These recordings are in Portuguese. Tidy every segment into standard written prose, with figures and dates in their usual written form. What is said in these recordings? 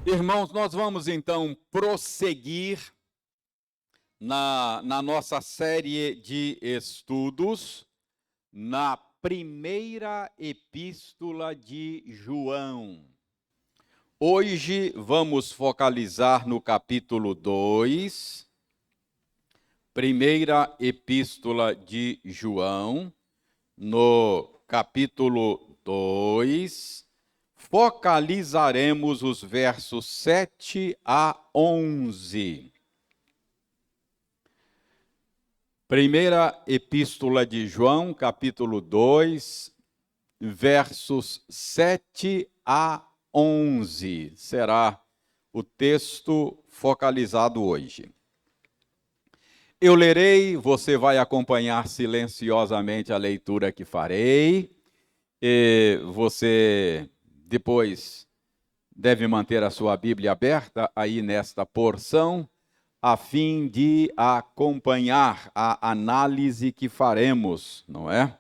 Irmãos, nós vamos então prosseguir na nossa série de estudos na primeira epístola de João. Hoje vamos focalizar no capítulo 2, primeira epístola de João, no capítulo 2. Focalizaremos os versos 7 a 11. Primeira Epístola de João, capítulo 2, versos 7 a 11. Será o texto focalizado hoje. Eu lerei, você vai acompanhar silenciosamente a leitura que farei. E você depois deve manter a sua Bíblia aberta aí nesta porção, a fim de acompanhar a análise que faremos, não é?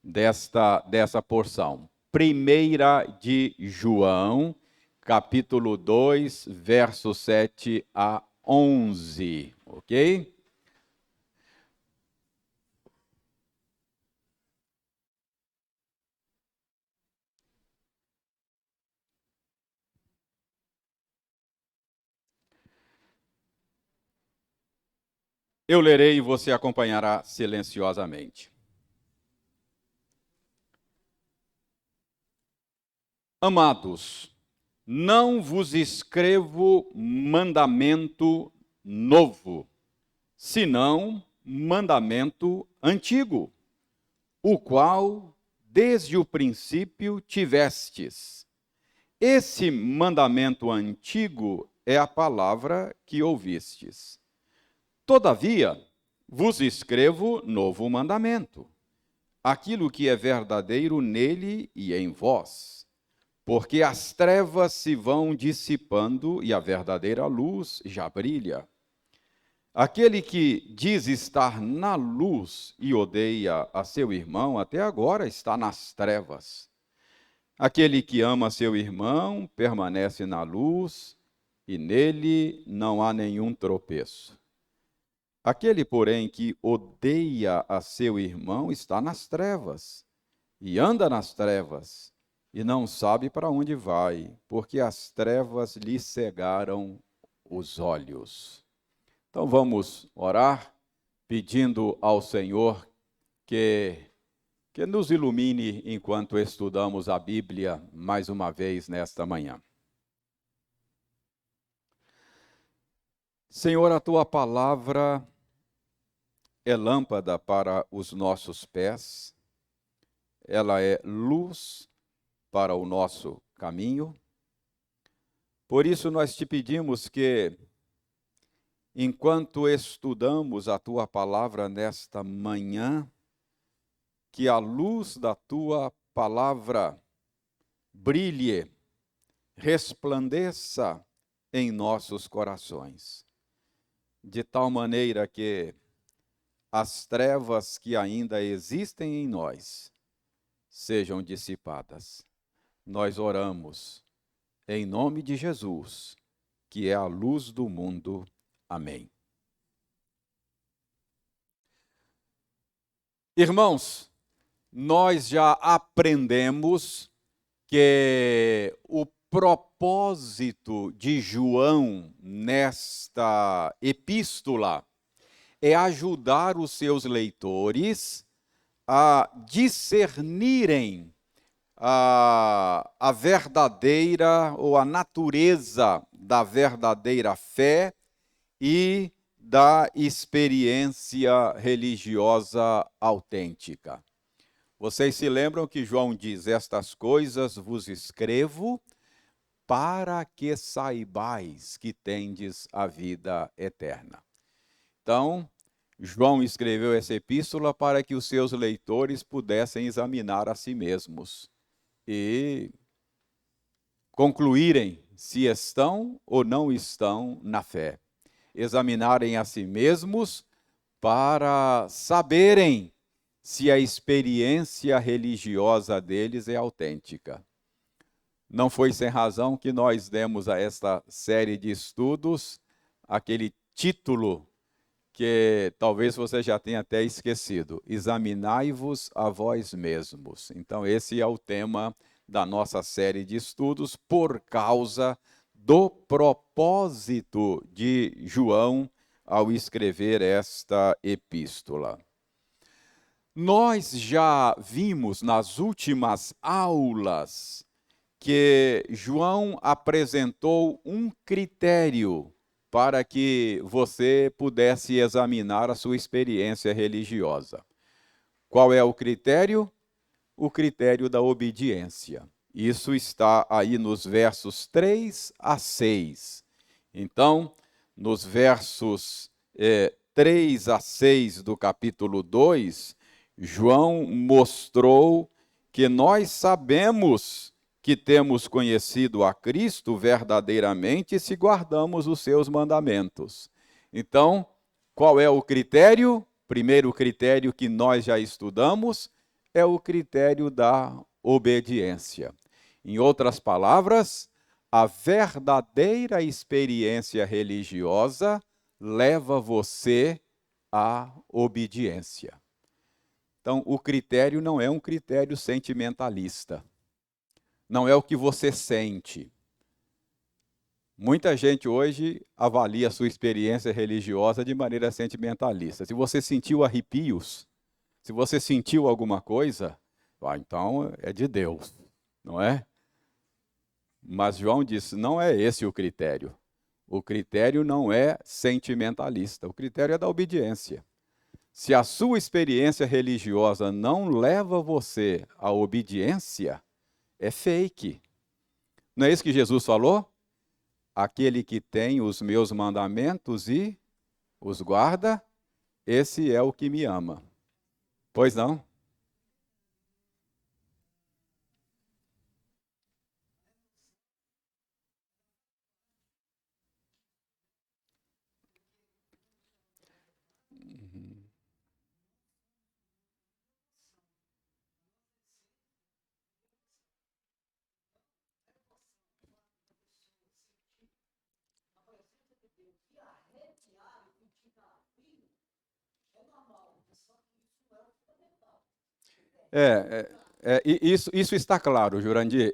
Dessa porção. Primeira de João, capítulo 2, versos 7 a 11, ok? Eu lerei e você acompanhará silenciosamente. Amados, não vos escrevo mandamento novo, senão mandamento antigo, o qual desde o princípio tivestes. Esse mandamento antigo é a palavra que ouvistes. Todavia, vos escrevo novo mandamento, aquilo que é verdadeiro nele e em vós, porque as trevas se vão dissipando e a verdadeira luz já brilha. Aquele que diz estar na luz e odeia a seu irmão, até agora está nas trevas. Aquele que ama seu irmão permanece na luz e nele não há nenhum tropeço. Aquele, porém, que odeia a seu irmão está nas trevas e anda nas trevas e não sabe para onde vai, porque as trevas lhe cegaram os olhos. Então vamos orar, pedindo ao Senhor que nos ilumine enquanto estudamos a Bíblia mais uma vez nesta manhã. Senhor, a tua palavra é lâmpada para os nossos pés, ela é luz para o nosso caminho. Por isso nós te pedimos que, enquanto estudamos a tua palavra nesta manhã, que a luz da tua palavra brilhe, resplandeça em nossos corações, de tal maneira que as trevas que ainda existem em nós sejam dissipadas. Nós oramos em nome de Jesus, que é a luz do mundo. Amém. Irmãos, nós já aprendemos que o propósito de João nesta epístola é ajudar os seus leitores a discernirem a verdadeira ou a natureza da verdadeira fé e da experiência religiosa autêntica. Vocês se lembram que João diz: estas coisas vos escrevo para que saibais que tendes a vida eterna. Então, João escreveu essa epístola para que os seus leitores pudessem examinar a si mesmos e concluírem se estão ou não estão na fé. Examinarem a si mesmos para saberem se a experiência religiosa deles é autêntica. Não foi sem razão que nós demos a esta série de estudos aquele título que talvez você já tenha até esquecido: Examinai-vos a vós mesmos. Então, esse é o tema da nossa série de estudos, por causa do propósito de João ao escrever esta epístola. Nós já vimos nas últimas aulas que João apresentou um critério para que você pudesse examinar a sua experiência religiosa. Qual é o critério? O critério da obediência. Isso está aí nos versos 3 a 6. Então, nos versos 3 a 6 do capítulo 2, João mostrou que nós sabemos que temos conhecido a Cristo verdadeiramente se guardamos os seus mandamentos. Então, qual é o critério? Primeiro critério que nós já estudamos é o critério da obediência. Em outras palavras, a verdadeira experiência religiosa leva você à obediência. Então, o critério não é um critério sentimentalista. Não é o que você sente. Muita gente hoje avalia a sua experiência religiosa de maneira sentimentalista. Se você sentiu arrepios, se você sentiu alguma coisa, então é de Deus, não é? Mas João disse, não é esse o critério. O critério não é sentimentalista, o critério é da obediência. Se a sua experiência religiosa não leva você à obediência, é fake. Não é isso que Jesus falou? Aquele que tem os meus mandamentos e os guarda, esse é o que me ama. Pois não? Isso está claro, Jurandir.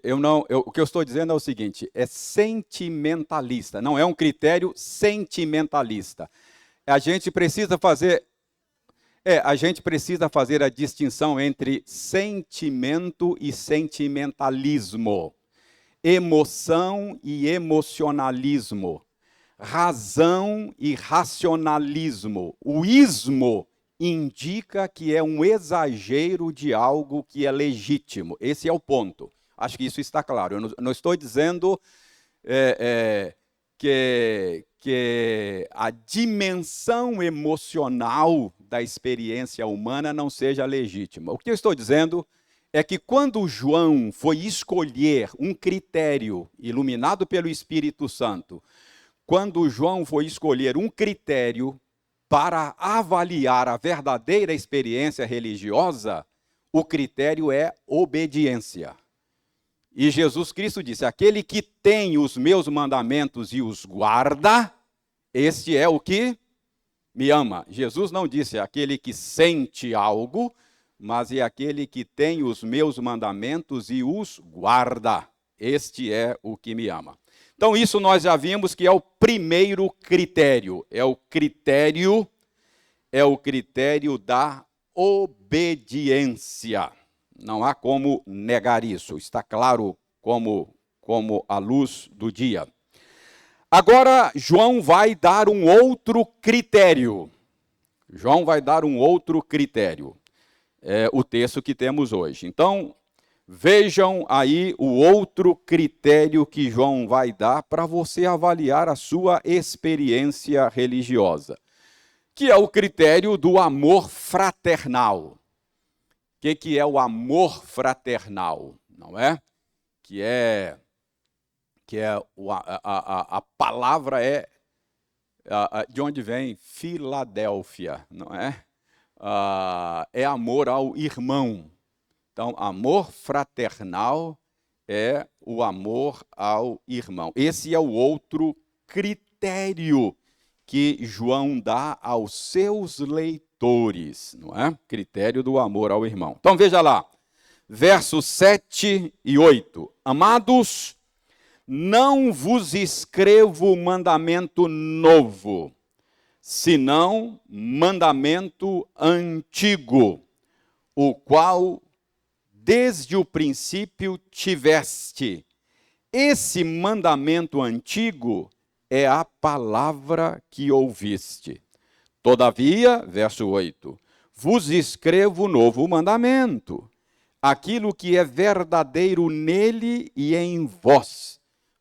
O que eu estou dizendo é o seguinte: é sentimentalista, não é um critério sentimentalista. A gente precisa fazer a distinção entre sentimento e sentimentalismo, emoção e emocionalismo, razão e racionalismo. O ismo indica que é um exagero de algo que é legítimo. Esse é o ponto. Acho que isso está claro. Eu não estou dizendo que a dimensão emocional da experiência humana não seja legítima. O que eu estou dizendo é que quando João foi escolher um critério iluminado pelo Espírito Santo, quando João foi escolher um critério para avaliar a verdadeira experiência religiosa, o critério é obediência. E Jesus Cristo disse, aquele que tem os meus mandamentos e os guarda, este é o que me ama. Jesus não disse aquele que sente algo, mas é aquele que tem os meus mandamentos e os guarda. Este é o que me ama. Então, isso nós já vimos que é o primeiro critério. É o critério da obediência. Não há como negar isso. Está claro como a luz do dia. Agora, João vai dar um outro critério. João vai dar um outro critério. É o texto que temos hoje. Então, vejam aí o outro critério que João vai dar para você avaliar a sua experiência religiosa, que é o critério do amor fraternal. O que é o amor fraternal? Não é? A palavra de onde vem Filadélfia, não é? É amor ao irmão. Então, amor fraternal é o amor ao irmão. Esse é o outro critério que João dá aos seus leitores, não é? Critério do amor ao irmão. Então veja lá, versos 7 e 8. Amados, não vos escrevo mandamento novo, senão mandamento antigo, o qual desde o princípio tiveste. Esse mandamento antigo é a palavra que ouviste. Todavia, verso 8, vos escrevo novo mandamento, aquilo que é verdadeiro nele e em vós,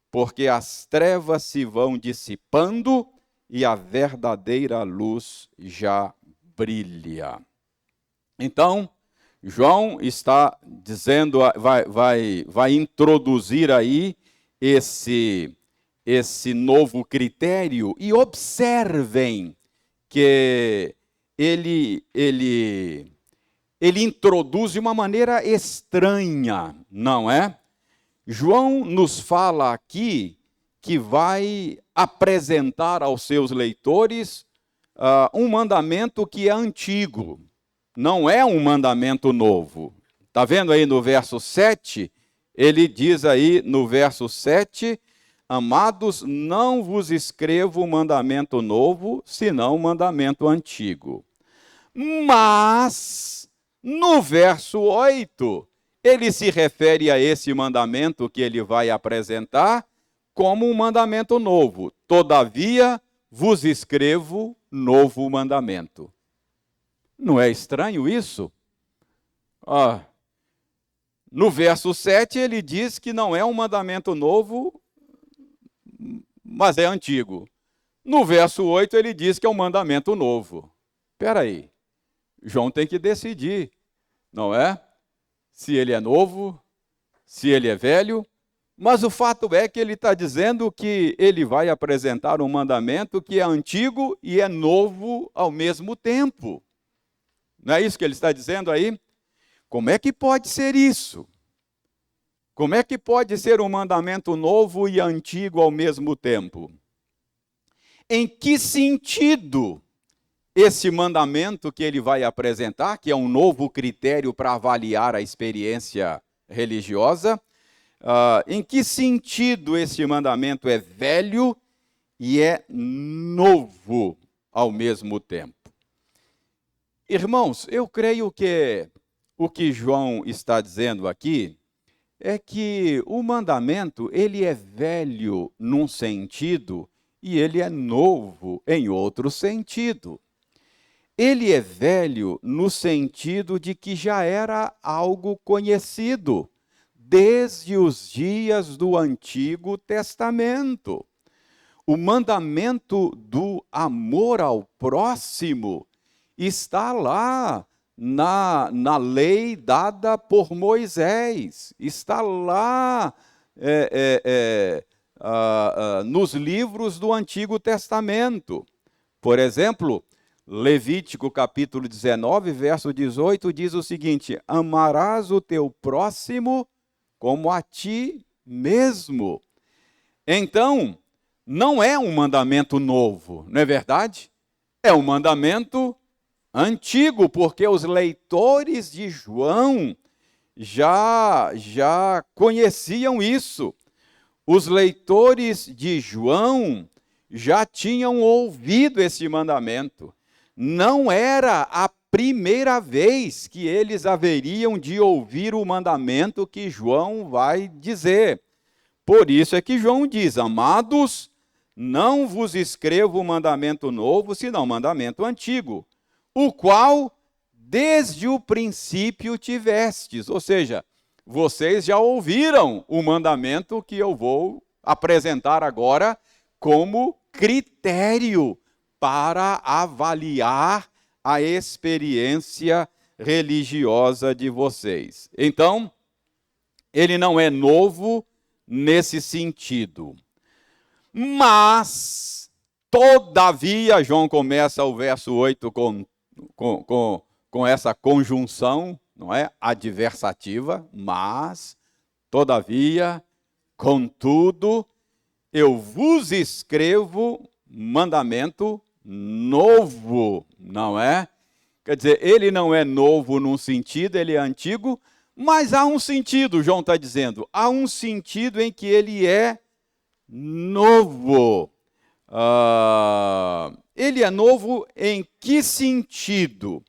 porque as trevas se vão dissipando e a verdadeira luz já brilha. Então, João está dizendo, vai introduzir aí esse novo critério, e observem que ele introduz de uma maneira estranha, não é? João nos fala aqui que vai apresentar aos seus leitores um mandamento que é antigo, não é um mandamento novo. Está vendo aí no verso 7? Ele diz aí no verso 7, amados, não vos escrevo mandamento novo, senão mandamento antigo. Mas, no verso 8, ele se refere a esse mandamento que ele vai apresentar como um mandamento novo. Todavia, vos escrevo novo mandamento. Não é estranho isso? No verso 7, ele diz que não é um mandamento novo, mas é antigo. No verso 8, ele diz que é um mandamento novo. Espera aí, João tem que decidir, não é? Se ele é novo, se ele é velho, mas o fato é que ele está dizendo que ele vai apresentar um mandamento que é antigo e é novo ao mesmo tempo. Não é isso que ele está dizendo aí? Como é que pode ser isso? Como é que pode ser um mandamento novo e antigo ao mesmo tempo? Em que sentido esse mandamento que ele vai apresentar, que é um novo critério para avaliar a experiência religiosa, em que sentido esse mandamento é velho e é novo ao mesmo tempo? Irmãos, eu creio que o que João está dizendo aqui é que o mandamento, ele é velho num sentido e ele é novo em outro sentido. Ele é velho no sentido de que já era algo conhecido desde os dias do Antigo Testamento. O mandamento do amor ao próximo está lá na lei dada por Moisés, está lá nos livros do Antigo Testamento. Por exemplo, Levítico capítulo 19, verso 18, diz o seguinte: amarás o teu próximo como a ti mesmo. Então, não é um mandamento novo, não é verdade? É um mandamento antigo, porque os leitores de João já conheciam isso. Os leitores de João já tinham ouvido esse mandamento. Não era a primeira vez que eles haveriam de ouvir o mandamento que João vai dizer. Por isso é que João diz: amados, não vos escrevo mandamento novo, senão mandamento antigo, o qual desde o princípio tivestes. Ou seja, vocês já ouviram o mandamento que eu vou apresentar agora como critério para avaliar a experiência religiosa de vocês. Então, ele não é novo nesse sentido. Mas, todavia, João começa o verso 8 com essa conjunção, não é? Adversativa, mas, Todavia, contudo, eu vos escrevo mandamento novo, não é? Quer dizer, ele não é novo num sentido, ele é antigo, mas há um sentido, João está dizendo, há um sentido em que ele é novo. Ele é novo em que sentido?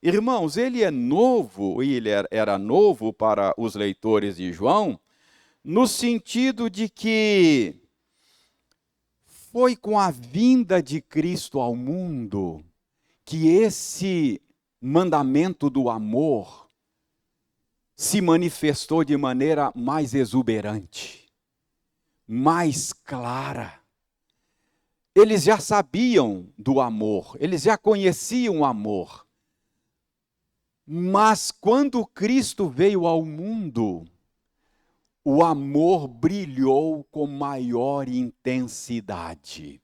Irmãos, ele é novo, e ele era novo para os leitores de João, no sentido de que foi com a vinda de Cristo ao mundo que esse mandamento do amor se manifestou de maneira mais exuberante, mais clara. Eles já sabiam do amor, eles já conheciam o amor. Mas quando Cristo veio ao mundo, o amor brilhou com maior intensidade.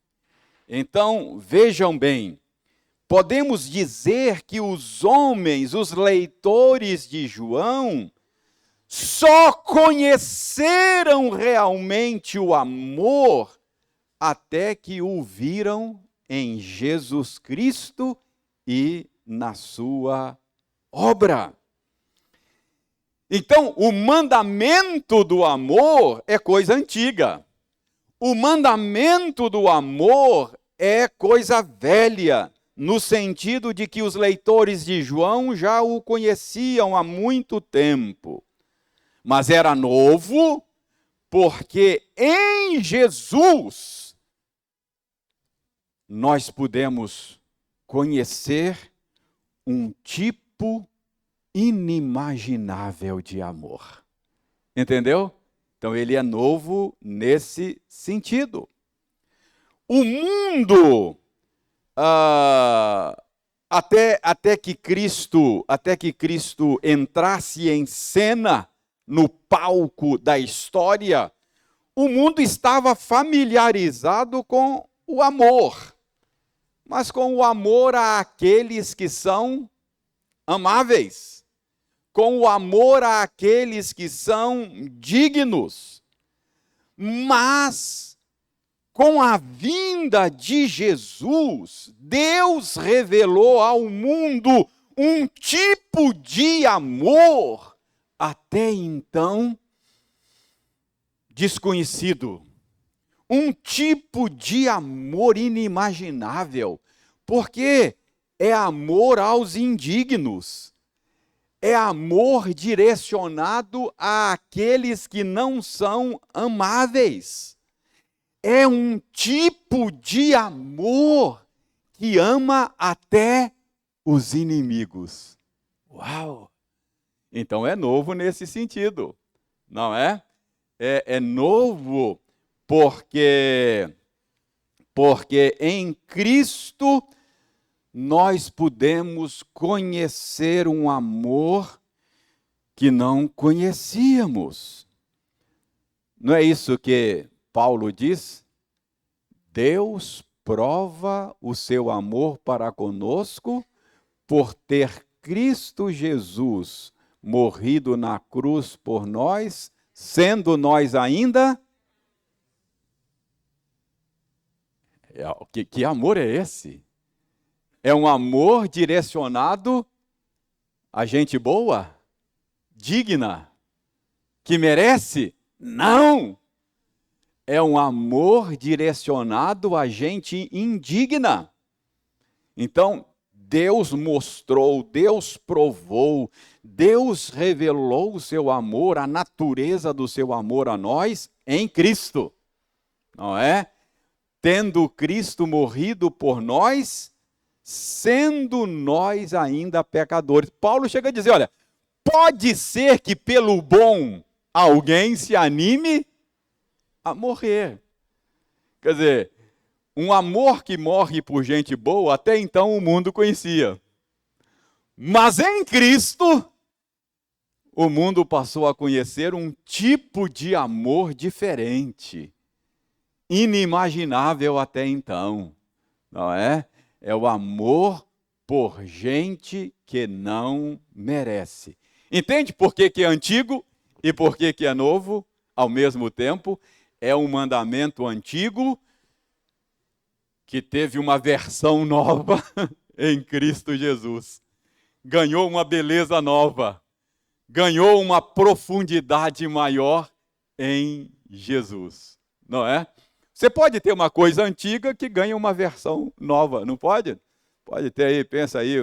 Então, vejam bem, podemos dizer que os homens, os leitores de João, só conheceram realmente o amor até que o viram em Jesus Cristo e na sua obra. Então, o mandamento do amor é coisa antiga. O mandamento do amor é coisa velha, no sentido de que os leitores de João já o conheciam há muito tempo. Mas era novo, porque em Jesus nós podemos conhecer um tipo inimaginável de amor. Entendeu? Então ele é novo nesse sentido. O mundo, até que Cristo entrasse em cena no palco da história, o mundo estava familiarizado com o amor, mas com o amor àqueles que são amáveis, com o amor àqueles que são dignos. Mas, com a vinda de Jesus, Deus revelou ao mundo um tipo de amor até então desconhecido. Um tipo de amor inimaginável, porque é amor aos indignos, é amor direcionado àqueles que não são amáveis. É um tipo de amor que ama até os inimigos. Uau! Então é novo nesse sentido, não é? É novo porque em Cristo nós podemos conhecer um amor que não conhecíamos. Não é isso que Paulo diz? Deus prova o seu amor para conosco por ter Cristo Jesus morrido na cruz por nós, sendo nós ainda... Que amor é esse? É um amor direcionado a gente boa? Digna? Que merece? Não! É um amor direcionado a gente indigna. Então, Deus mostrou, Deus provou, Deus revelou o seu amor, a natureza do seu amor a nós em Cristo. Não é? Tendo Cristo morrido por nós, sendo nós ainda pecadores. Paulo chega a dizer, olha, pode ser que pelo bom alguém se anime a morrer. Quer dizer, um amor que morre por gente boa, até então o mundo conhecia. Mas em Cristo, o mundo passou a conhecer um tipo de amor diferente, inimaginável até então, não é? É o amor por gente que não merece. Entende por que é antigo? E por que que é novo? Ao mesmo tempo, é um mandamento antigo que teve uma versão nova em Cristo Jesus. Ganhou uma beleza nova, ganhou uma profundidade maior em Jesus, não é? Você pode ter uma coisa antiga que ganha uma versão nova, não pode? Pode ter aí, pensa aí,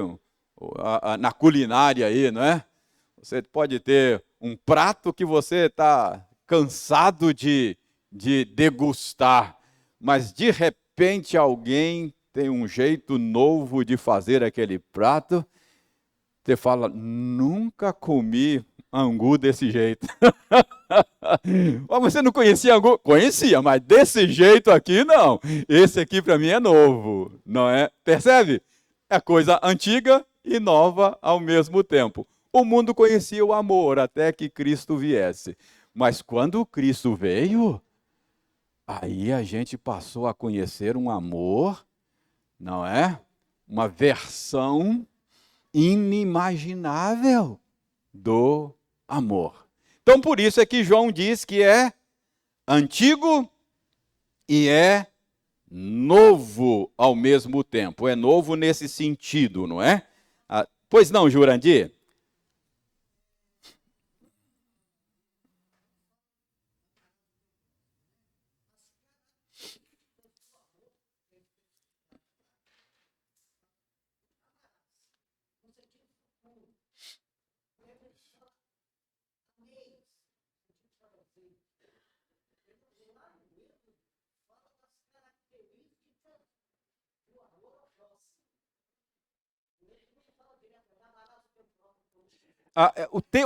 na culinária aí, não é? Você pode ter um prato que você está cansado de degustar, mas de repente alguém tem um jeito novo de fazer aquele prato. Você fala, nunca comi angu desse jeito. Mas você não conhecia angu? Conhecia, mas desse jeito aqui não. Esse aqui para mim é novo, não é? Percebe? É coisa antiga e nova ao mesmo tempo. O mundo conhecia o amor até que Cristo viesse. Mas quando Cristo veio, aí a gente passou a conhecer um amor, não é? Uma versão inimaginável do amor. Então, por isso é que João diz que é antigo e é novo ao mesmo tempo. É novo nesse sentido, não é? Pois não, Jurandir?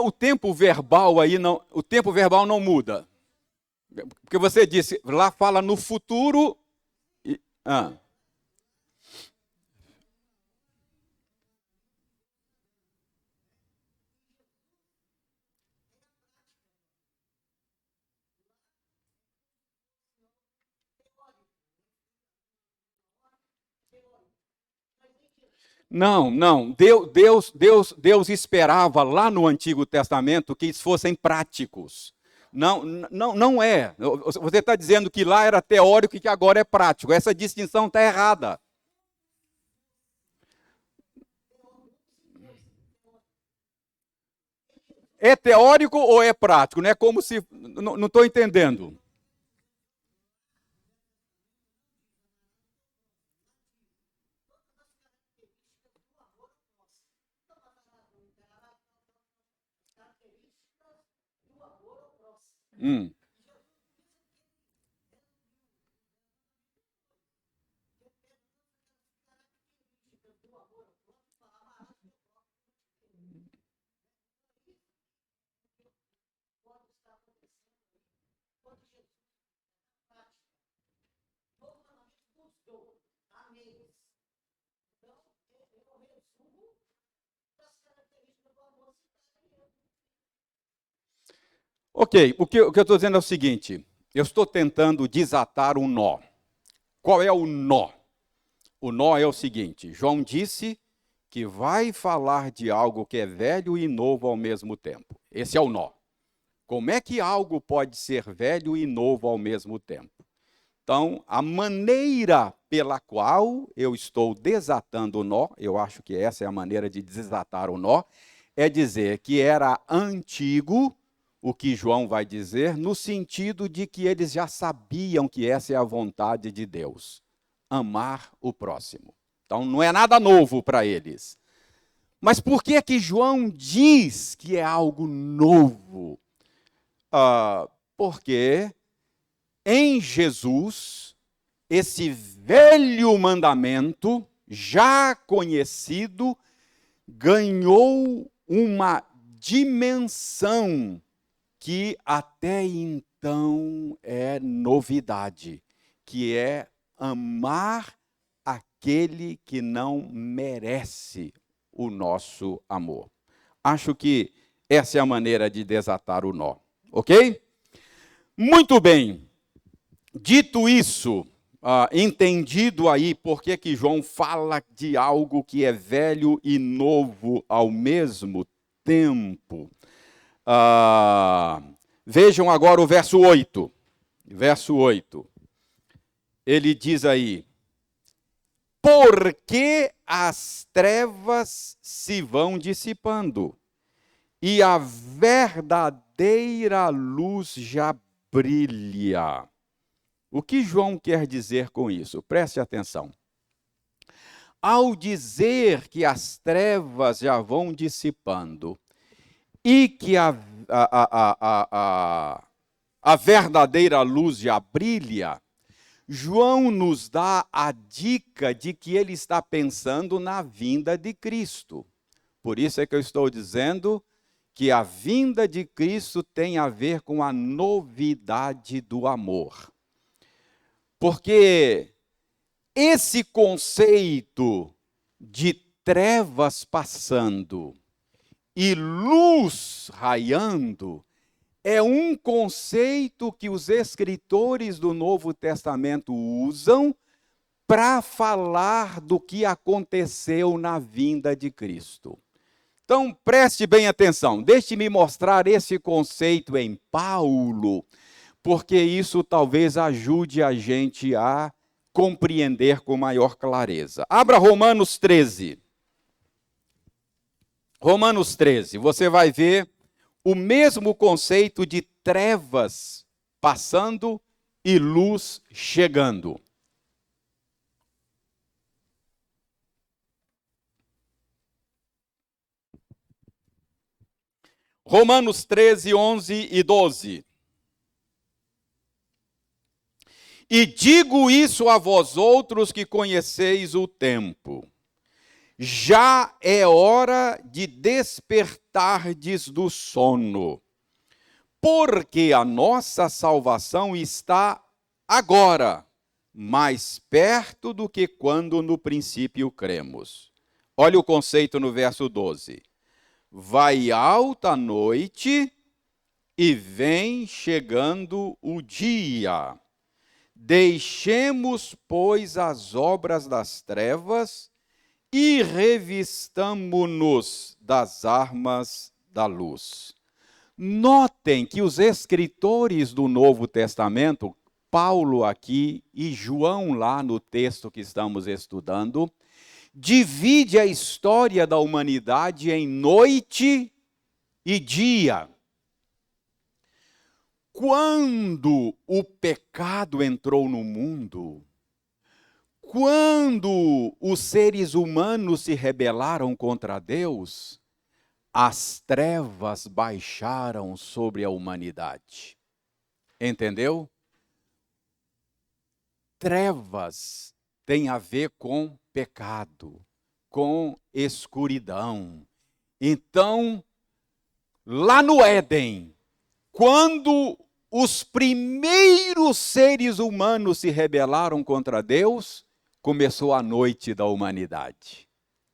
O tempo verbal aí não, o tempo verbal não muda. Porque você disse, lá fala no futuro. E, ah. Não, não. Deus esperava lá no Antigo Testamento que eles fossem práticos. Não, não, não é. Você está dizendo que lá era teórico e que agora é prático. Essa distinção está errada. É teórico ou é prático? Não é como se. Não estou entendendo. Hum. Ok, o que eu estou dizendo é o seguinte: eu estou tentando desatar um nó. Qual é o nó? O nó é o seguinte: João disse que vai falar de algo que é velho e novo ao mesmo tempo. Esse é o nó. Como é que algo pode ser velho e novo ao mesmo tempo? Então, a maneira pela qual eu estou desatando o nó, eu acho que essa é a maneira de desatar o nó, é dizer que era antigo, o que João vai dizer, no sentido de que eles já sabiam que essa é a vontade de Deus, amar o próximo. Então, não é nada novo para eles. Mas por que que João diz que é algo novo? Porque em Jesus, esse velho mandamento, já conhecido, ganhou uma dimensão que até então é novidade, que é amar aquele que não merece o nosso amor. Acho que essa é a maneira de desatar o nó, ok? Muito bem. Dito isso, entendido aí por que João fala de algo que é velho e novo ao mesmo tempo, Vejam agora o verso 8. Verso 8. Ele diz aí: porque as trevas se vão dissipando, e a verdadeira luz já brilha. O que João quer dizer com isso? Preste atenção. Ao dizer que as trevas já vão dissipando e que a verdadeira luz já brilha, João nos dá a dica de que ele está pensando na vinda de Cristo. Por isso é que eu estou dizendo que a vinda de Cristo tem a ver com a novidade do amor. Porque esse conceito de trevas passando e luz raiando é um conceito que os escritores do Novo Testamento usam para falar do que aconteceu na vinda de Cristo. Então, preste bem atenção, deixe-me mostrar esse conceito em Paulo, porque isso talvez ajude a gente a compreender com maior clareza. Abra Romanos 13. Romanos 13, você vai ver o mesmo conceito de trevas passando e luz chegando. Romanos 13, 11 e 12. E digo isso a vós outros que conheceis o tempo. Já é hora de despertardes do sono, porque a nossa salvação está agora mais perto do que quando no princípio cremos. Olha o conceito no verso 12. Vai alta a noite e vem chegando o dia. Deixemos, pois, as obras das trevas e revistamo-nos das armas da luz. Notem que os escritores do Novo Testamento, Paulo aqui e João lá no texto que estamos estudando, divide a história da humanidade em noite e dia. Quando o pecado entrou no mundo, quando os seres humanos se rebelaram contra Deus, as trevas baixaram sobre a humanidade. Entendeu? Trevas tem a ver com pecado, com escuridão. Então, lá no Éden, quando os primeiros seres humanos se rebelaram contra Deus, começou a noite da humanidade.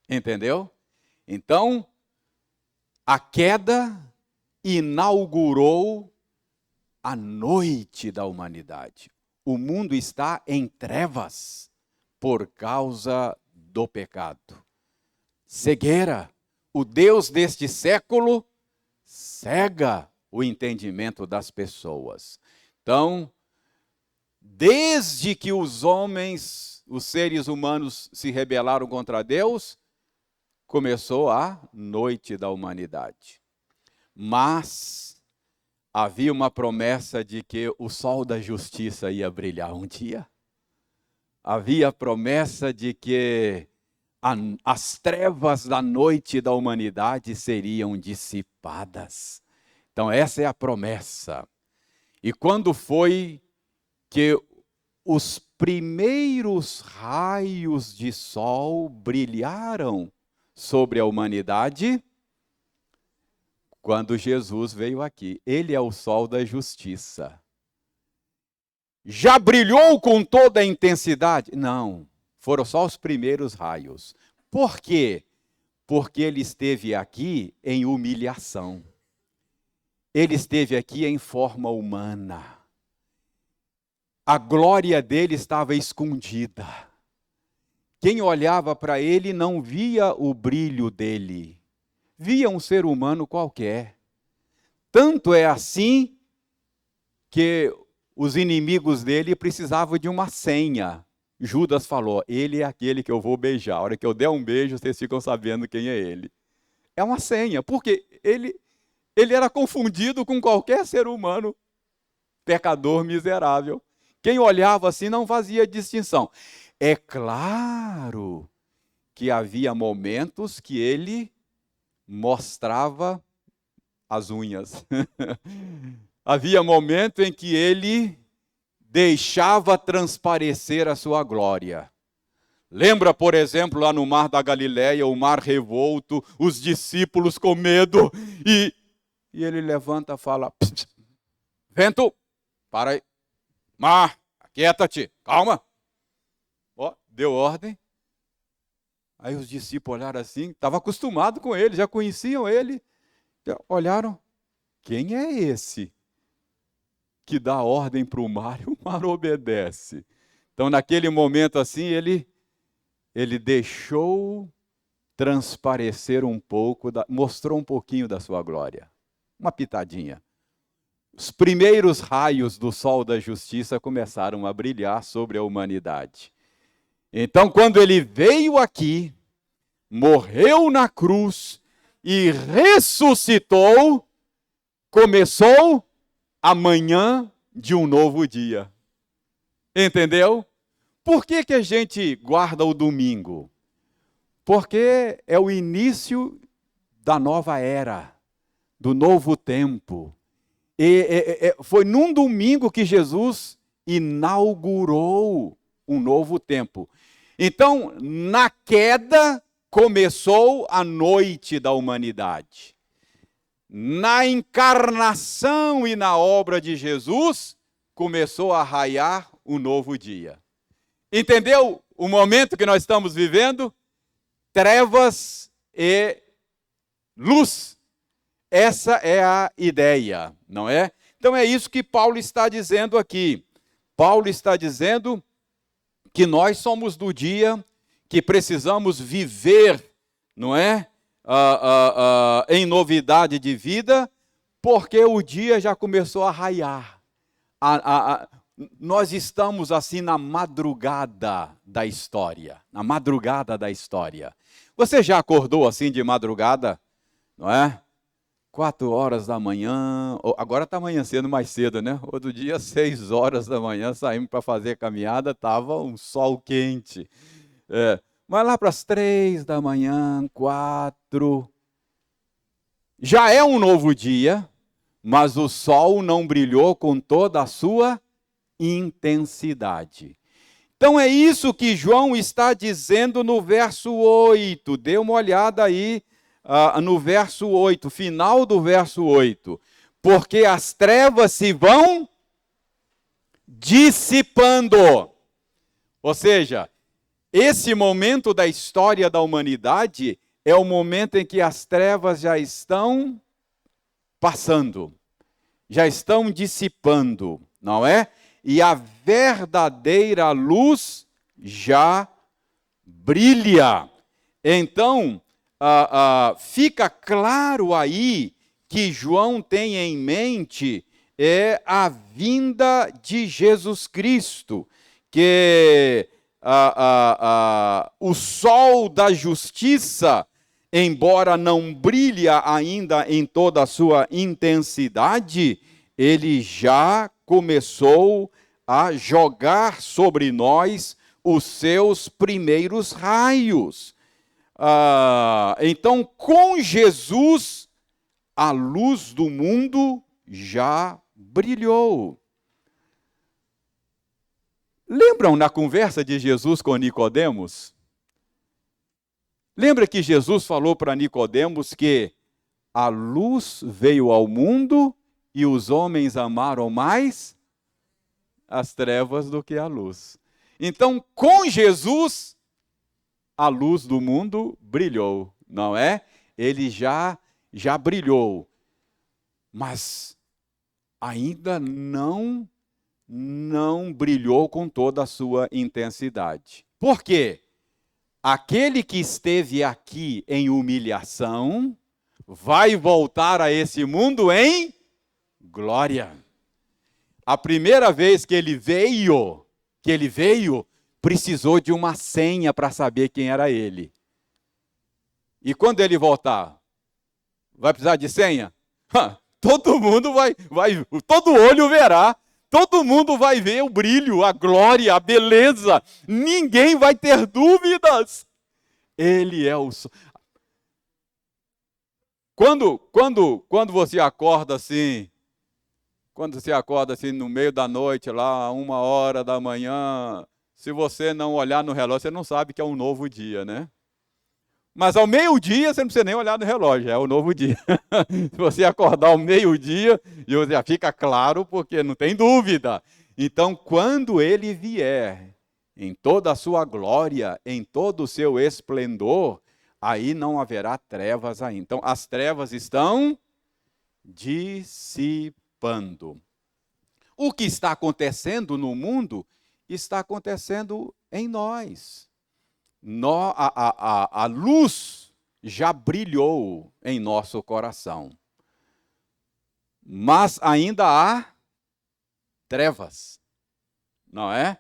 Entendeu? Então, a queda inaugurou a noite da humanidade. O mundo está em trevas por causa do pecado. Cegueira. O Deus deste século cega o entendimento das pessoas. Então, desde que os homens, os seres humanos se rebelaram contra Deus, começou a noite da humanidade. Mas havia uma promessa de que o sol da justiça ia brilhar um dia. Havia a promessa de que as trevas da noite da humanidade seriam dissipadas. Então, essa é a promessa. E quando foi que os primeiros raios de sol brilharam sobre a humanidade? Quando Jesus veio aqui. Ele é o sol da justiça. Já brilhou com toda a intensidade? Não, foram só os primeiros raios. Por quê? Porque ele esteve aqui em humilhação. Ele esteve aqui em forma humana. A glória dele estava escondida. Quem olhava para ele não via o brilho dele. Via um ser humano qualquer. Tanto é assim que os inimigos dele precisavam de uma senha. Judas falou, ele é aquele que eu vou beijar. A hora que eu der um beijo, vocês ficam sabendo quem é ele. É uma senha, porque ele era confundido com qualquer ser humano pecador miserável. Quem olhava assim não fazia distinção. É claro que havia momentos que ele mostrava as unhas. Havia momento em que ele deixava transparecer a sua glória. Lembra, por exemplo, lá no Mar da Galileia, o mar revolto, os discípulos com medo, e ele levanta e fala, pss, vento, para aí, mar, aquieta-te, calma. Ó, deu ordem. Aí os discípulos olharam assim, estavam acostumados com ele, já conheciam ele, olharam, quem é esse que dá ordem para o mar e o mar obedece? Então, naquele momento assim, ele deixou transparecer um pouco, mostrou um pouquinho da sua glória. Uma pitadinha. Os primeiros raios do sol da justiça começaram a brilhar sobre a humanidade. Então, quando ele veio aqui, morreu na cruz e ressuscitou, começou a manhã de um novo dia. Entendeu? Por que a gente guarda o domingo? Porque é o início da nova era, do novo tempo. Foi num domingo que Jesus inaugurou um novo tempo. Então, na queda, começou a noite da humanidade. Na encarnação e na obra de Jesus, começou a raiar um novo dia. Entendeu o momento que nós estamos vivendo? Trevas e luz. Essa é a ideia, não é? Então é isso que Paulo está dizendo aqui. Paulo está dizendo que nós somos do dia que precisamos viver, não é? Em novidade de vida, porque o dia já começou a raiar. Nós estamos assim na madrugada da história. Na madrugada da história. Você já acordou assim de madrugada, não é? 4 horas da manhã, agora está amanhecendo mais cedo, né? Outro dia, 6 horas da manhã, saímos para fazer caminhada, estava um sol quente. Mas lá para as 3 da manhã, 4, já é um novo dia, mas o sol não brilhou com toda a sua intensidade. Então é isso que João está dizendo no verso 8. Dê uma olhada aí no verso 8, final do verso 8. Porque as trevas se vão dissipando. Ou seja, esse momento da história da humanidade é o momento em que as trevas já estão passando, já estão dissipando, não é? E a verdadeira luz já brilha. Então, fica claro aí que João tem em mente a vinda de Jesus Cristo, que o sol da justiça, embora não brilhe ainda em toda a sua intensidade, ele já começou a jogar sobre nós os seus primeiros raios. Então, com Jesus, a luz do mundo já brilhou. Lembram na conversa de Jesus com Nicodemos? Lembra que Jesus falou para Nicodemos que a luz veio ao mundo e os homens amaram mais as trevas do que a luz. Então, com Jesus, a luz do mundo brilhou, não é? Ele já brilhou, mas ainda não brilhou com toda a sua intensidade. Por quê? Aquele que esteve aqui em humilhação vai voltar a esse mundo em glória. A primeira vez que ele veio, precisou de uma senha para saber quem era ele. E quando ele voltar, vai precisar de senha? Todo mundo todo olho verá, todo mundo vai ver o brilho, a glória, a beleza. Ninguém vai ter dúvidas. Ele é o sol. Quando você acorda assim, no meio da noite, lá, 1h da manhã, se você não olhar no relógio, você não sabe que é um novo dia, né? Mas ao meio-dia, você não precisa nem olhar no relógio, é o novo dia. Se você acordar ao meio-dia, já fica claro, porque não tem dúvida. Então, quando ele vier, em toda a sua glória, em todo o seu esplendor, aí não haverá trevas ainda. Então, as trevas estão dissipando. O que está acontecendo no mundo está acontecendo em nós. A luz já brilhou em nosso coração, mas ainda há trevas, não é?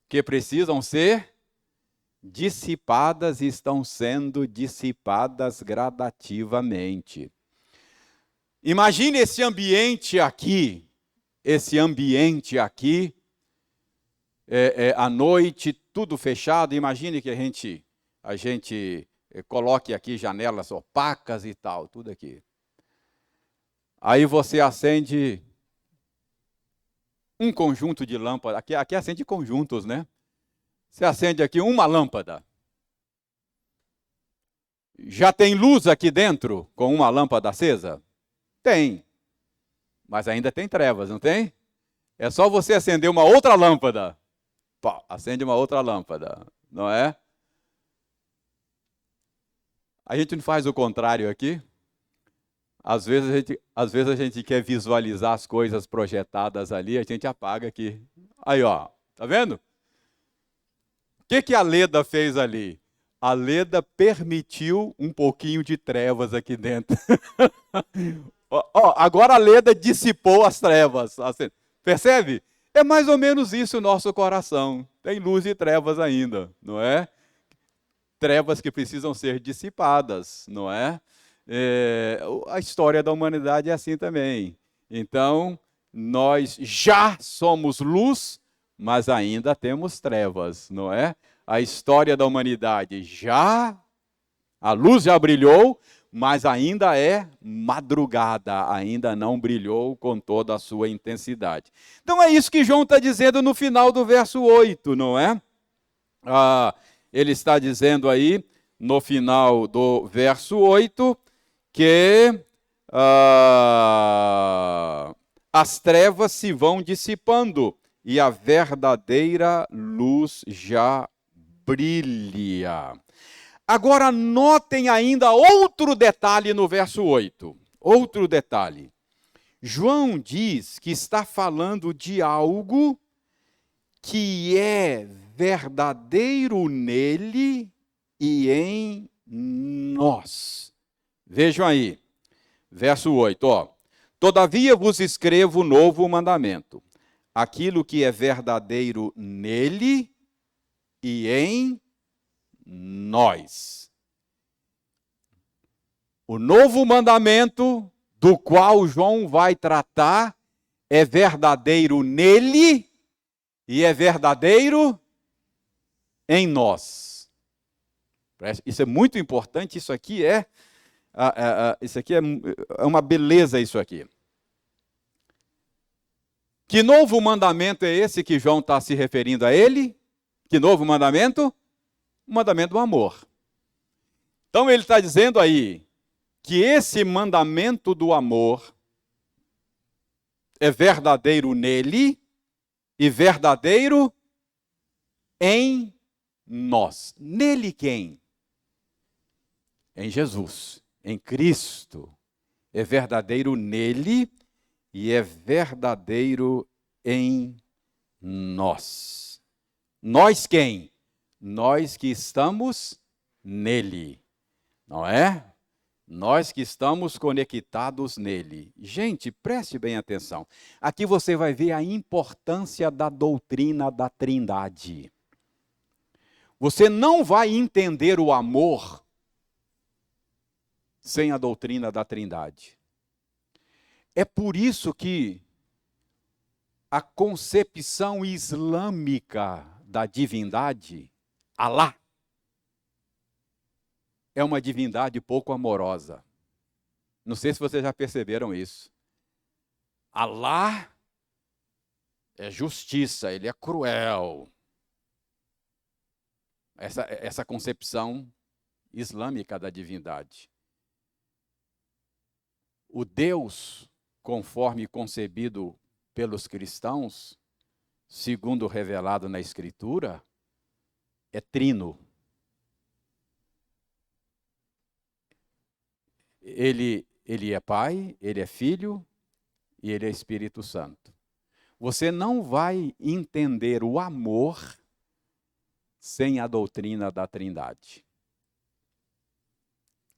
Que precisam ser dissipadas e estão sendo dissipadas gradativamente. Imagine esse ambiente aqui, à noite, tudo fechado. Imagine que a gente coloque aqui janelas opacas e tal, tudo aqui. Aí você acende um conjunto de lâmpadas. Aqui acende conjuntos, né? Você acende aqui uma lâmpada. Já tem luz aqui dentro com uma lâmpada acesa? Tem. Mas ainda tem trevas, não tem? É só você acender uma outra lâmpada. Pá, acende uma outra lâmpada, não é? A gente não faz o contrário aqui? Às vezes a gente quer visualizar as coisas projetadas ali, a gente apaga aqui. Aí, ó, tá vendo? O que a Leda fez ali? A Leda permitiu um pouquinho de trevas aqui dentro. Agora a Leda dissipou as trevas. Percebe? É mais ou menos isso o nosso coração. Tem luz e trevas ainda, não é? Trevas que precisam ser dissipadas, não é? A história da humanidade é assim também. Então, nós já somos luz, mas ainda temos trevas, não é? A história da humanidade a luz já brilhou, mas ainda é madrugada, ainda não brilhou com toda a sua intensidade. Então é isso que João está dizendo no final do verso 8, não é? Ele está dizendo aí, no final do verso 8, que as trevas se vão dissipando e a verdadeira luz já brilha. Agora notem ainda outro detalhe no verso 8. Outro detalhe. João diz que está falando de algo que é verdadeiro nele e em nós. Vejam aí, verso 8, ó. Todavia vos escrevo novo mandamento, aquilo que é verdadeiro nele e em nós. O novo mandamento do qual João vai tratar é verdadeiro nele e é verdadeiro em nós. Isso é muito importante, isso aqui é uma beleza, isso aqui. Que novo mandamento é esse que João está se referindo a ele? Que novo mandamento? O mandamento do amor. Então ele está dizendo aí que esse mandamento do amor é verdadeiro nele e verdadeiro em nós. Nele quem? Em Jesus, em Cristo. É verdadeiro nele e é verdadeiro em nós. Nós quem? Nós que estamos nele, não é? Nós que estamos conectados nele. Gente, preste bem atenção. Aqui você vai ver a importância da doutrina da Trindade. Você não vai entender o amor sem a doutrina da Trindade. É por isso que a concepção islâmica da divindade, Alá, é uma divindade pouco amorosa. Não sei se vocês já perceberam isso. Alá é justiça, ele é cruel. Essa concepção islâmica da divindade. O Deus, conforme concebido pelos cristãos, segundo revelado na Escritura, é trino. Ele é Pai, Ele é Filho e Ele é Espírito Santo. Você não vai entender o amor sem a doutrina da Trindade.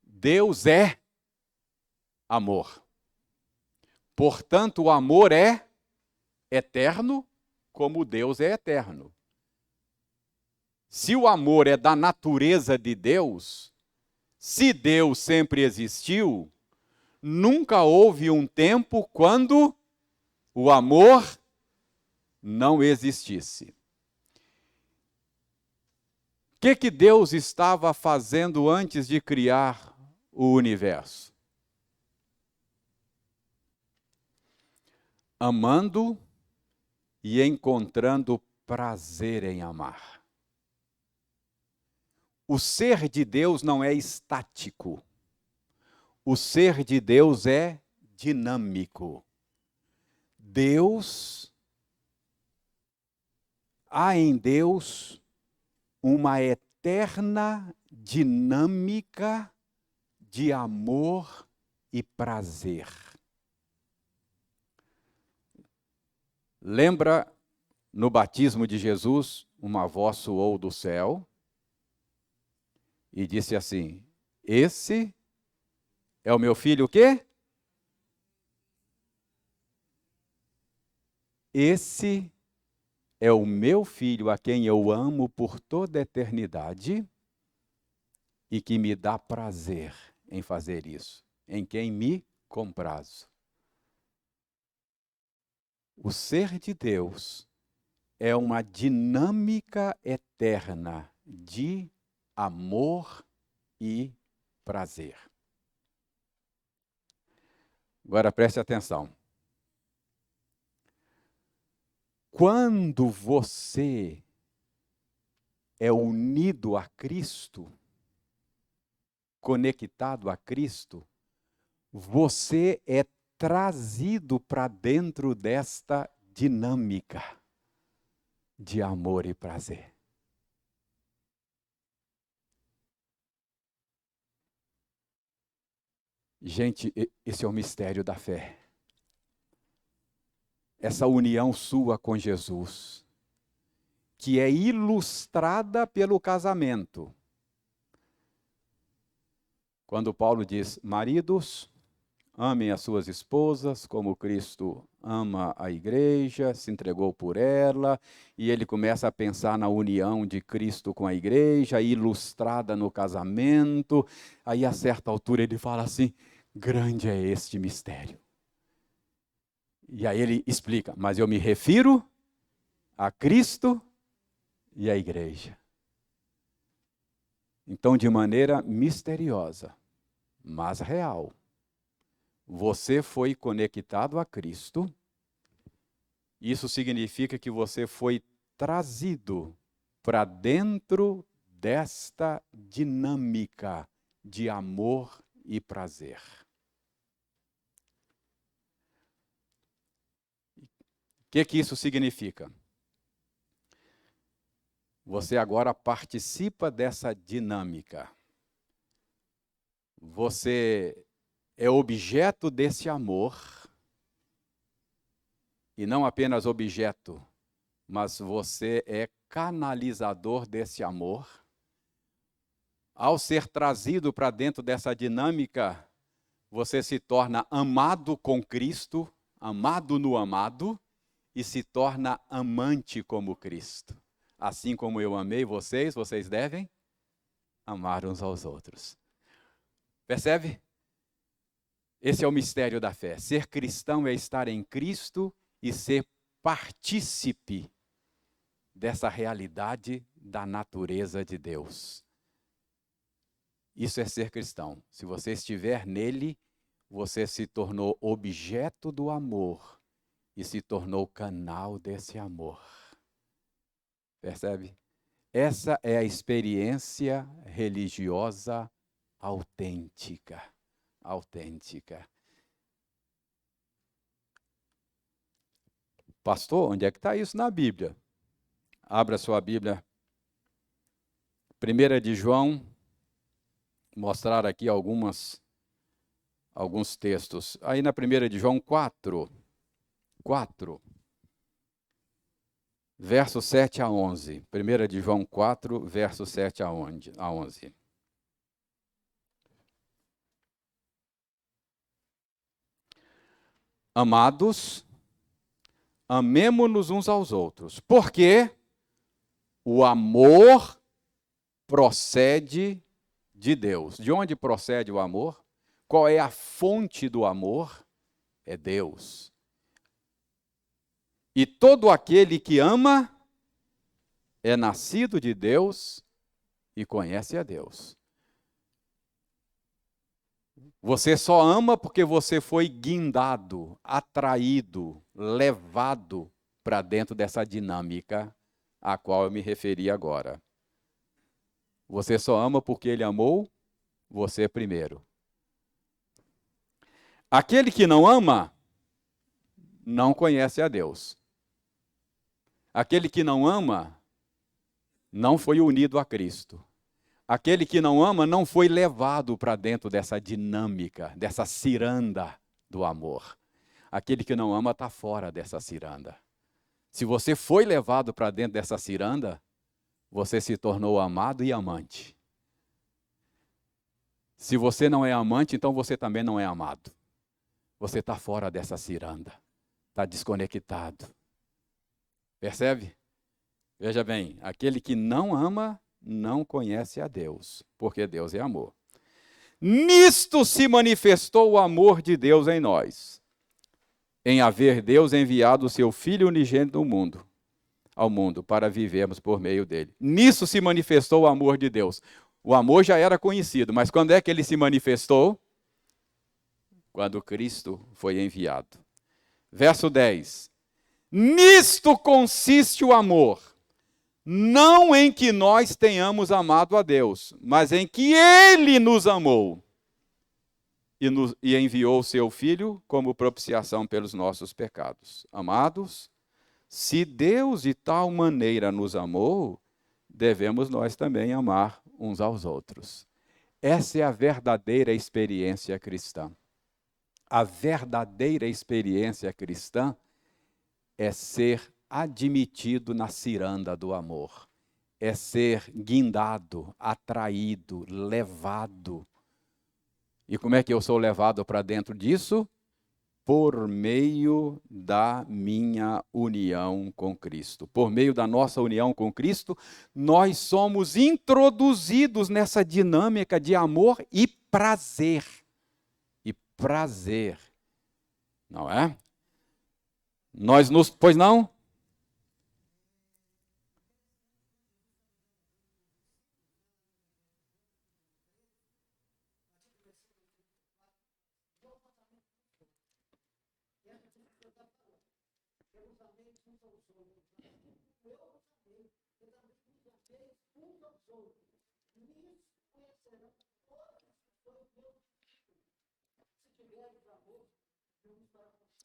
Deus é amor. Portanto, o amor é eterno, como Deus é eterno. Se o amor é da natureza de Deus, se Deus sempre existiu, nunca houve um tempo quando o amor não existisse. O que Deus estava fazendo antes de criar o universo? Amando e encontrando prazer em amar. O ser de Deus não é estático. O ser de Deus é dinâmico. Há em Deus uma eterna dinâmica de amor e prazer. Lembra no batismo de Jesus, uma voz soou do céu e disse assim: esse é o meu filho o quê? Esse é o meu filho a quem eu amo por toda a eternidade e que me dá prazer em fazer isso, em quem me comprazo. O ser de Deus é uma dinâmica eterna de amor e prazer. Agora preste atenção. Quando você é unido a Cristo, conectado a Cristo, você é trazido para dentro desta dinâmica de amor e prazer. Gente, esse é o mistério da fé. Essa união sua com Jesus, que é ilustrada pelo casamento. Quando Paulo diz: maridos, amem as suas esposas como Cristo ama a igreja, se entregou por ela, e ele começa a pensar na união de Cristo com a igreja, ilustrada no casamento. Aí, a certa altura, ele fala assim: grande é este mistério. E aí ele explica: mas eu me refiro a Cristo e à igreja. Então, de maneira misteriosa, mas real, você foi conectado a Cristo. Isso significa que você foi trazido para dentro desta dinâmica de amor e prazer. O que isso significa? Você agora participa dessa dinâmica. Você é objeto desse amor, e não apenas objeto, mas você é canalizador desse amor. Ao ser trazido para dentro dessa dinâmica, você se torna amado com Cristo, amado no amado, e se torna amante como Cristo. Assim como eu amei vocês, vocês devem amar uns aos outros. Percebe? Esse é o mistério da fé. Ser cristão é estar em Cristo e ser partícipe dessa realidade da natureza de Deus. Isso é ser cristão. Se você estiver nele, você se tornou objeto do amor e se tornou canal desse amor. Percebe? Essa é a experiência religiosa autêntica. Autêntica. Pastor, onde é que está isso na Bíblia? Abra sua Bíblia. 1 de João, mostrar aqui alguns textos. Aí na 1 de João 4, verso 7 a 11. 1 de João 4, verso 7 a 11. Amados, amemo-nos uns aos outros, porque o amor procede de Deus. De onde procede o amor? Qual é a fonte do amor? É Deus. E todo aquele que ama é nascido de Deus e conhece a Deus. Você só ama porque você foi guindado, atraído, levado para dentro dessa dinâmica a qual eu me referi agora. Você só ama porque ele amou você primeiro. Aquele que não ama, não conhece a Deus. Aquele que não ama, não foi unido a Cristo. Aquele que não ama, não foi levado para dentro dessa dinâmica, dessa ciranda do amor. Aquele que não ama está fora dessa ciranda. Se você foi levado para dentro dessa ciranda, você se tornou amado e amante. Se você não é amante, então você também não é amado. Você está fora dessa ciranda. Está desconectado. Percebe? Veja bem, aquele que não ama, não conhece a Deus, porque Deus é amor. Nisto se manifestou o amor de Deus em nós, em haver Deus enviado o seu Filho unigênito ao mundo, para vivermos por meio dele. Nisso se manifestou o amor de Deus. O amor já era conhecido, mas quando é que ele se manifestou? Quando Cristo foi enviado. Verso 10. Nisto consiste o amor, não em que nós tenhamos amado a Deus, mas em que Ele nos amou e enviou o seu Filho como propiciação pelos nossos pecados. Amados, se Deus de tal maneira nos amou, devemos nós também amar uns aos outros. Essa é a verdadeira experiência cristã. A verdadeira experiência cristã é ser admitido na ciranda do amor. É ser guindado, atraído, levado. E como é que eu sou levado para dentro disso? Por meio da minha união com Cristo. Por meio da nossa união com Cristo, nós somos introduzidos nessa dinâmica de amor e prazer. E prazer. Não é? Pois não?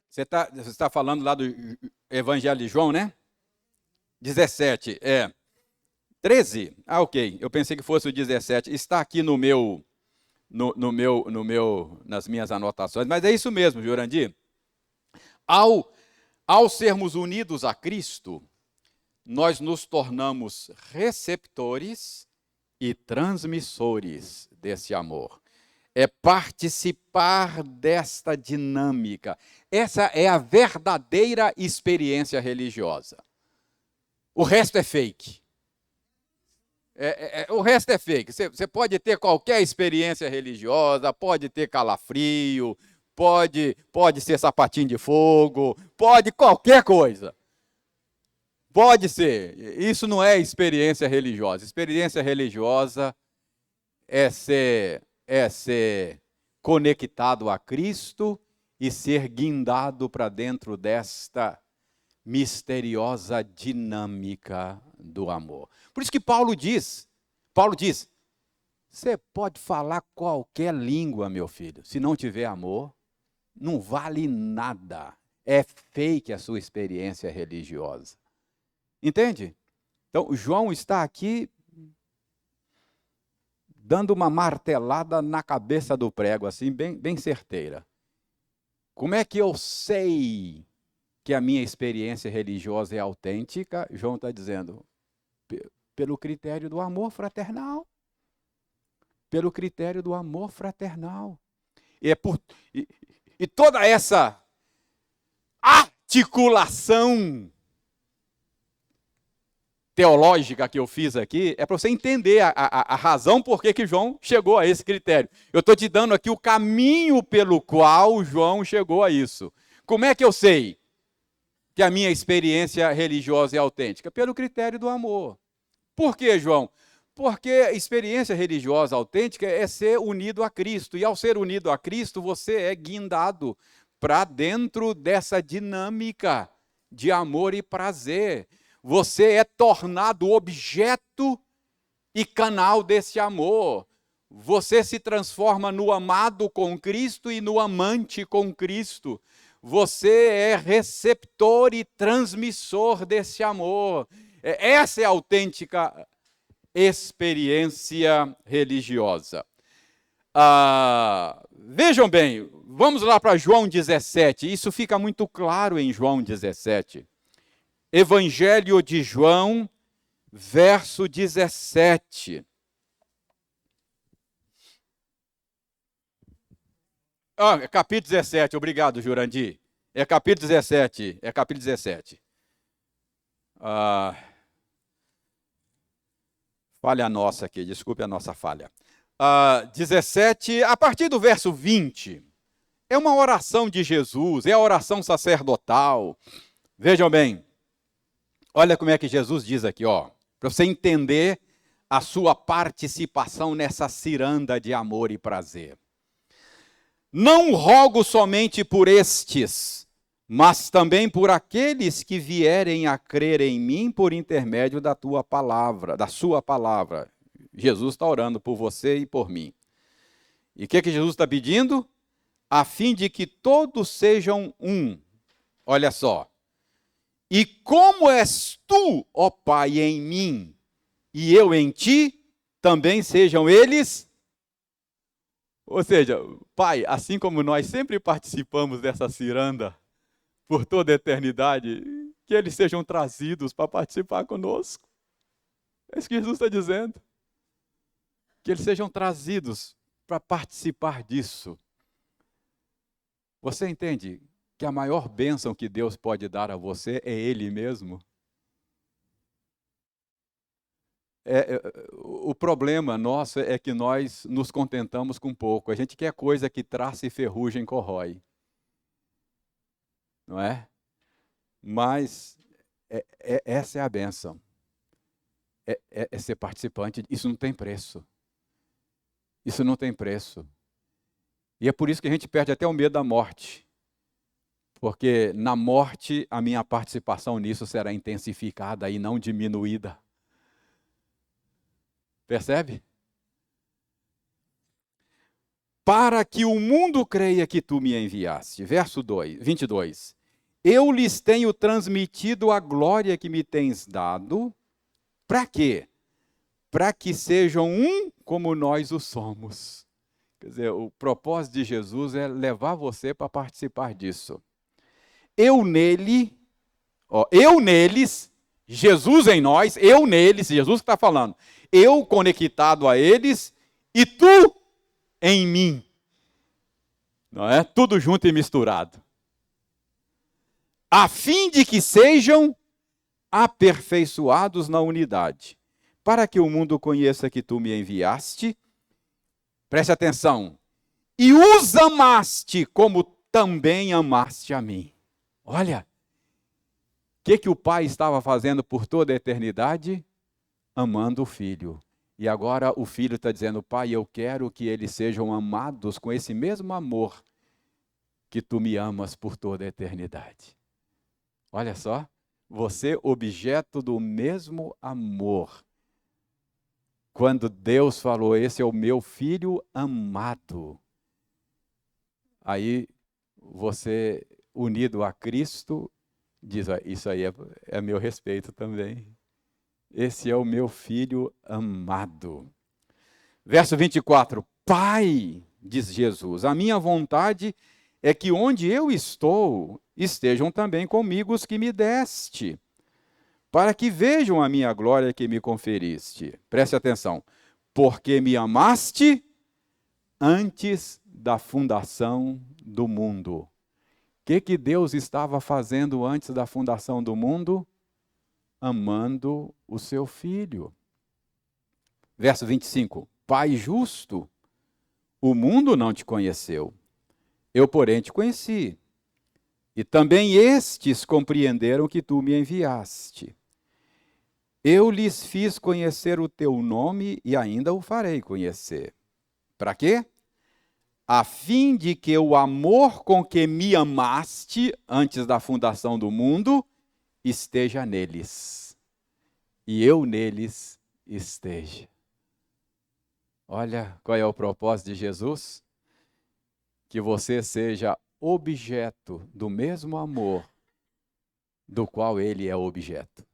Você está falando lá do Evangelho de João, né? 17, 13? Ah, ok. Eu pensei que fosse o 17. Está aqui nas minhas anotações, mas é isso mesmo, Jurandir. Ao sermos unidos a Cristo, nós nos tornamos receptores e transmissores desse amor. É participar desta dinâmica. Essa é a verdadeira experiência religiosa. O resto é fake. O resto é fake. Você pode ter qualquer experiência religiosa, pode ter calafrio, pode ser sapatinho de fogo, pode qualquer coisa. Pode ser. Isso não é experiência religiosa. Experiência religiosa é ser conectado a Cristo e ser guindado para dentro desta misteriosa dinâmica do amor. Por isso que Paulo diz, você pode falar qualquer língua, meu filho, se não tiver amor, não vale nada. É fake a sua experiência religiosa. Entende? Então, João está aqui dando uma martelada na cabeça do prego, assim, bem certeira. Como é que eu sei que a minha experiência religiosa é autêntica? João está dizendo, pelo critério do amor fraternal. Pelo critério do amor fraternal. E toda essa articulação teológica que eu fiz aqui é para você entender a razão por que João chegou a esse critério. Eu estou te dando aqui o caminho pelo qual João chegou a isso. Como é que eu sei que a minha experiência religiosa é autêntica? Pelo critério do amor. Por quê, João? Porque a experiência religiosa autêntica é ser unido a Cristo. E ao ser unido a Cristo, você é guindado para dentro dessa dinâmica de amor e prazer. Você é tornado objeto e canal desse amor. Você se transforma no amado com Cristo e no amante com Cristo. Você é receptor e transmissor desse amor. Essa é a autêntica experiência religiosa. Vejam bem, vamos lá para João 17. Isso fica muito claro em João 17. Evangelho de João, verso 17. Capítulo 17, obrigado, Jurandir. É capítulo 17, falha nossa aqui, desculpe a nossa falha. 17, a partir do verso 20, é uma oração de Jesus, é a oração sacerdotal. Vejam bem, olha como é que Jesus diz aqui, para você entender a sua participação nessa ciranda de amor e prazer. Não rogo somente por estes, mas também por aqueles que vierem a crer em mim por intermédio da tua palavra, da sua palavra. Jesus está orando por você e por mim. E o que Jesus está pedindo? A fim de que todos sejam um. Olha só. E como és tu, ó Pai, em mim, e eu em ti, também sejam eles. Ou seja, Pai, assim como nós sempre participamos dessa ciranda por toda a eternidade, que eles sejam trazidos para participar conosco. É isso que Jesus está dizendo. Que eles sejam trazidos para participar disso. Você entende que a maior bênção que Deus pode dar a você é Ele mesmo? O problema nosso é que nós nos contentamos com pouco. A gente quer coisa que traça e ferrugem corrói. Não é? Mas essa é a bênção. É ser participante. Isso não tem preço. Isso não tem preço. E é por isso que a gente perde até o medo da morte. Porque na morte a minha participação nisso será intensificada e não diminuída. Percebe? Para que o mundo creia que tu me enviaste. Verso 22. Eu lhes tenho transmitido a glória que me tens dado. Para quê? Para que sejam um como nós o somos. Quer dizer, o propósito de Jesus é levar você para participar disso. Eu neles Jesus em nós, eu neles, Jesus que está falando, eu conectado a eles e tu em mim. Não é? Tudo junto e misturado. A fim de que sejam aperfeiçoados na unidade, para que o mundo conheça que tu me enviaste, preste atenção, e os amaste como também amaste a mim. Olha, o que o Pai estava fazendo por toda a eternidade? Amando o Filho. E agora o Filho está dizendo, Pai, eu quero que eles sejam amados com esse mesmo amor que tu me amas por toda a eternidade. Olha só, você objeto do mesmo amor. Quando Deus falou, esse é o meu Filho amado. Aí você, unido a Cristo, diz, isso aí é meu respeito também. Esse é o meu Filho amado. Verso 24, Pai, diz Jesus, a minha vontade é que onde eu estou, estejam também comigo os que me deste, para que vejam a minha glória que me conferiste. Preste atenção. Porque me amaste antes da fundação do mundo. O que Deus estava fazendo antes da fundação do mundo? Amando o seu Filho. Verso 25. Pai justo, o mundo não te conheceu. Eu, porém, te conheci. E também estes compreenderam que tu me enviaste. Eu lhes fiz conhecer o teu nome e ainda o farei conhecer. Para quê? A fim de que o amor com que me amaste antes da fundação do mundo esteja neles. E eu neles esteja. Olha qual é o propósito de Jesus? Que você seja objeto do mesmo amor do qual ele é objeto.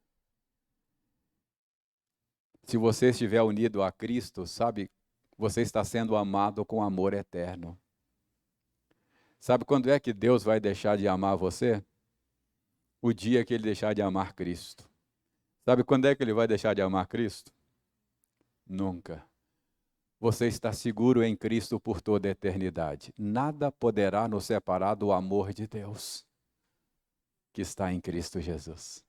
Se você estiver unido a Cristo, sabe, você está sendo amado com amor eterno. Sabe quando é que Deus vai deixar de amar você? O dia que ele deixar de amar Cristo. Sabe quando é que ele vai deixar de amar Cristo? Nunca. Você está seguro em Cristo por toda a eternidade. Nada poderá nos separar do amor de Deus que está em Cristo Jesus.